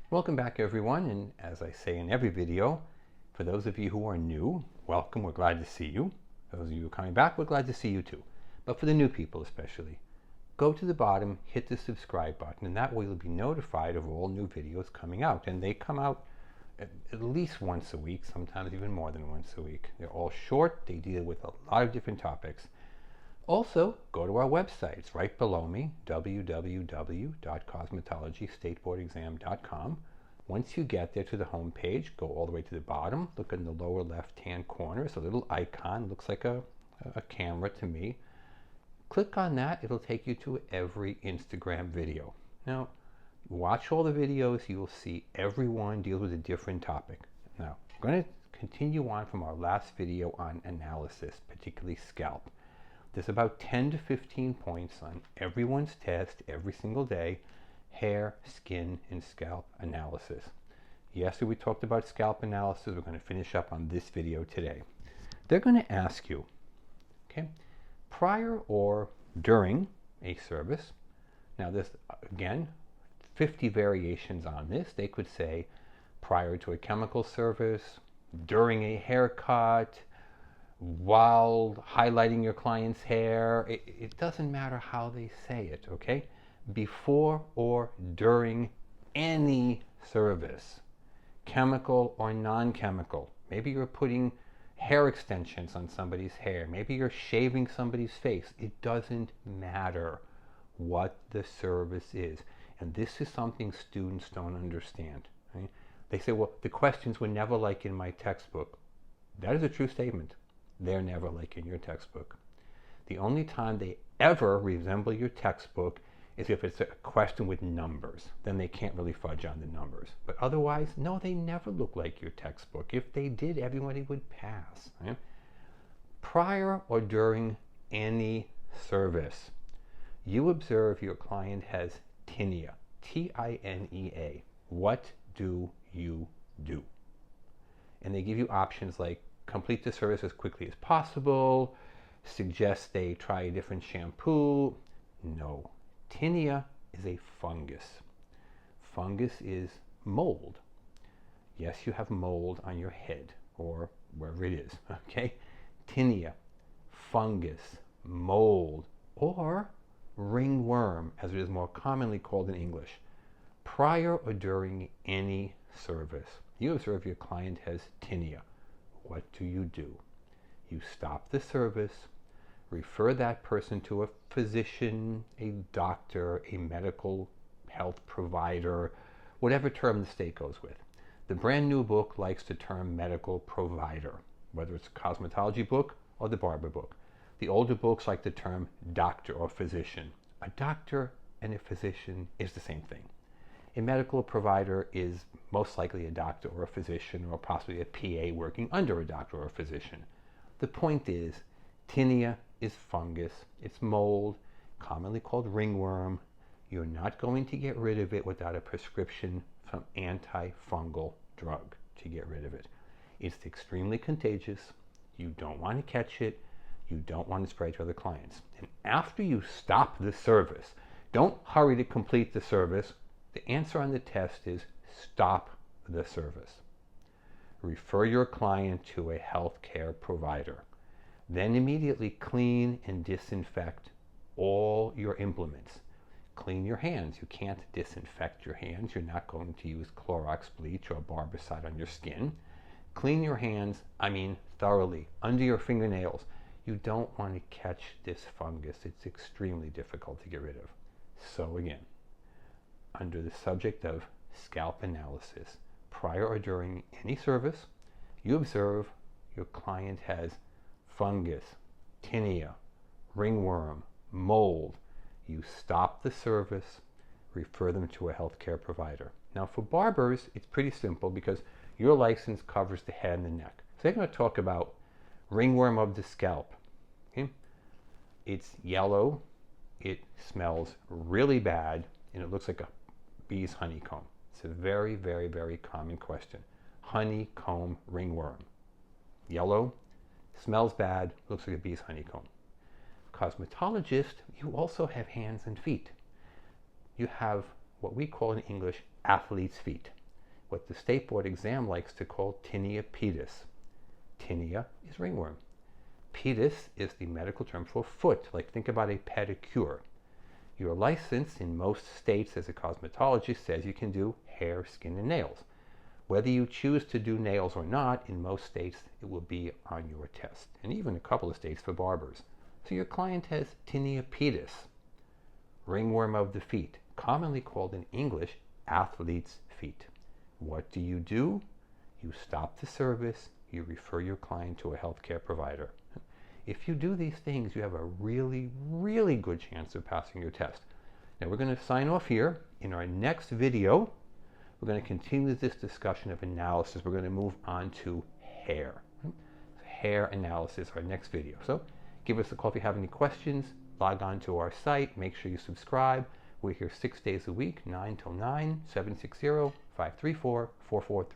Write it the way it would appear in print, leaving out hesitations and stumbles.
Welcome back everyone, and as I say in every video, for those of you who are new, welcome, we're glad to see you. Those of you who are coming back, we're glad to see you too. But for the new people especially, go to the bottom, hit the subscribe button, and that way you'll be notified of all new videos coming out. And they come out at least once a week, sometimes even more than once a week. They're all short, they deal with a lot of different topics. Also, go to our website. It's right below me, www.cosmetologystateboardexam.com. Once you get there to the home page, go all the way to the bottom. Look in the lower left-hand corner. It's a little icon. Looks like a camera to me. Click on that. It'll take you to every Instagram video. Now, watch all the videos. You'll see everyone deals with a different topic. Now, I'm going to continue on from our last video on analysis, particularly scalp. There's about 10 to 15 points on everyone's test every single day: hair, skin, and scalp analysis. Yesterday we talked about scalp analysis. We're going to finish up on this video today. They're going to ask you, okay, prior or during a service. Now there's, again, 50 variations on this. They could say prior to a chemical service, during a haircut, while highlighting your client's hair. It doesn't matter how they say it, okay? Before or during any service, chemical or non-chemical. Maybe you're putting hair extensions on somebody's hair. Maybe you're shaving somebody's face. It doesn't matter what the service is. And this is something students don't understand. Right? They say, well, the questions were never like in my textbook. That is a true statement. They're never like in your textbook. The only time they ever resemble your textbook is if it's a question with numbers. Then they can't really fudge on the numbers. But otherwise, no, they never look like your textbook. If they did, everybody would pass. Right? Prior or during any service, you observe your client has tinea, T-I-N-E-A. What do you do? And they give you options like complete the service as quickly as possible, suggest they try a different shampoo. No. Tinea is a fungus. Fungus is mold. Yes, you have mold on your head or wherever it is, okay? Tinea, fungus, mold, or ringworm, as it is more commonly called in English. Prior or during any service, you observe your client has tinea. What do? You stop the service, refer that person to a physician, a doctor, a medical health provider, whatever term the state goes with. The brand new book likes the term medical provider, whether it's a cosmetology book or the barber book. The older books like the term doctor or physician. A doctor and a physician is the same thing. A medical provider is most likely a doctor or a physician, or possibly a PA working under a doctor or a physician. The point is, tinea is fungus. It's mold, commonly called ringworm. You're not going to get rid of it without a prescription from antifungal drug to get rid of it. It's extremely contagious. You don't want to catch it. You don't want to spread to other clients. And after you stop the service, don't hurry to complete the service. The answer on the test is stop the service. Refer your client to a healthcare provider. Then immediately clean and disinfect all your implements. Clean your hands. You can't disinfect your hands. You're not going to use Clorox bleach or Barbicide on your skin. Clean your hands, thoroughly, under your fingernails. You don't want to catch this fungus. It's extremely difficult to get rid of. So again, under the subject of scalp analysis, prior or during any service, you observe your client has fungus, tinea, ringworm, mold. You stop the service, refer them to a healthcare provider. Now for barbers, it's pretty simple because your license covers the head and the neck. So they're going to talk about ringworm of the scalp. Okay? It's yellow, it smells really bad, and it looks like a bee's honeycomb. It's a very, very, very common question. Honeycomb ringworm. Yellow, smells bad, looks like a bee's honeycomb. Cosmetologist, you also have hands and feet. You have what we call in English athlete's feet, what the state board exam likes to call Tinea pedis. Tinea is ringworm. Pedis is the medical term for foot, like think about a pedicure. Your license in most states as a cosmetologist says you can do hair, skin, and nails. Whether you choose to do nails or not, in most states it will be on your test, and even a couple of states for barbers. So your client has Tinea pedis, ringworm of the feet, commonly called in English athlete's feet. What do? You stop the service, you refer your client to a healthcare provider. If you do these things, you have a really, really good chance of passing your test. Now we're going to sign off here. In our next video, we're going to continue this discussion of analysis. We're going to move on to hair. Hair analysis, our next video. So give us a call if you have any questions. Log on to our site. Make sure you subscribe. We're here 6 days a week, 9 till 9, 760-534-4433.